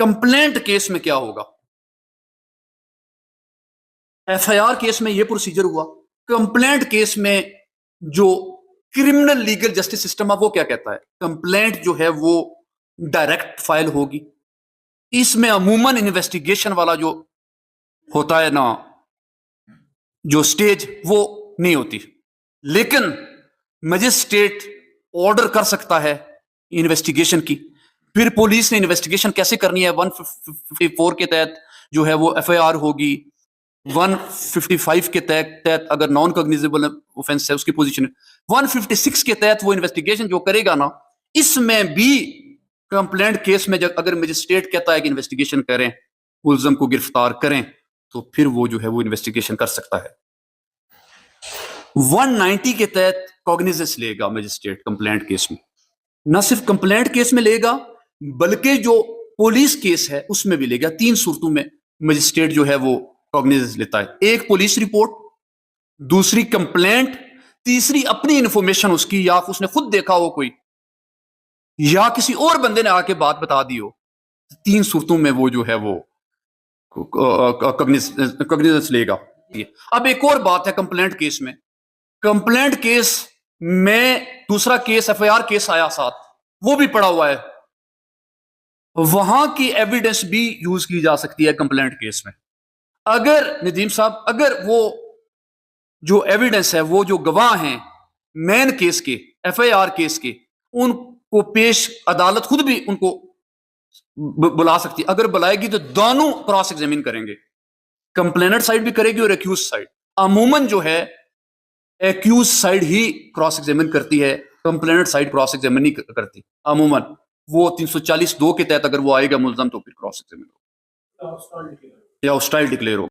Complaint case में क्या होगा? एफआईआर केस में यह प्रोसीजर हुआ, कंप्लेंट केस में जो क्रिमिनल लीगल जस्टिस सिस्टम है वो क्या कहता है? कंप्लेंट जो है वो डायरेक्ट फाइल होगी, इसमें अमूमन इन्वेस्टिगेशन वाला जो होता है ना, जो स्टेज, वो नहीं होती, लेकिन मजिस्ट्रेट ऑर्डर कर सकता है इन्वेस्टिगेशन की। फिर पुलिस ने इन्वेस्टिगेशन कैसे करनी है? 154 के तहत जो है वो एफआईआर होगी, 155 के तहत अगर नॉन कॉग्निजेबल ऑफेंस है उसकी पोजीशन, 156 के तहत वो इन्वेस्टिगेशन जो करेगा ना, इसमें भी कंप्लेंट केस में जब अगर मजिस्ट्रेट कहता है कि इन्वेस्टिगेशन करें, मुलजम को गिरफ्तार करें, तो फिर वो जो है वो इन्वेस्टिगेशन कर सकता है। 190 के तहत कॉग्निजेंस लेगा मजिस्ट्रेट कंप्लेंट केस में, न सिर्फ कंप्लेंट केस में लेगा बल्कि जो पुलिस केस है उसमें भी लेगा। 3 सूरतों में मजिस्ट्रेट जो है वो कॉग्निजेंस लेता है, एक पुलिस रिपोर्ट, दूसरी कंप्लेंट, तीसरी अपनी इंफॉर्मेशन उसकी, या उसने खुद देखा हो कोई, या किसी और बंदे ने आके बात बता दी हो। 3 सूरतों में वो जो है वो कॉग्निजेंस लेगा। अब एक और बात है कंप्लेंट केस में, कंप्लेंट केस में दूसरा केस एफआईआर केस आया साथ, वो भी पड़ा हुआ है, वहां की एविडेंस भी यूज की जा सकती है कंप्लेंट केस में। अगर नदीम साहब, अगर वो जो एविडेंस है, वो जो गवाह हैं मेन केस के, एफआईआर केस के, उनको पेश अदालत खुद भी उनको बुला सकती है। अगर बुलाएगी तो दोनों क्रॉस एग्जामिन करेंगे, कंप्लेनेंट साइड भी करेगी और एक्यूज साइड। अमूमन जो है एक्यूज साइड ही क्रॉस एग्जामिन करती है, कंप्लेनेंट साइड क्रॉस एग्जामिन नहीं करती अमूमन। वो 340(2) के तहत अगर वो आएगा मुल्जम तो फिर क्रॉस एग्जामिन होगा या हॉस्टाइल डिक्लेयर होगा।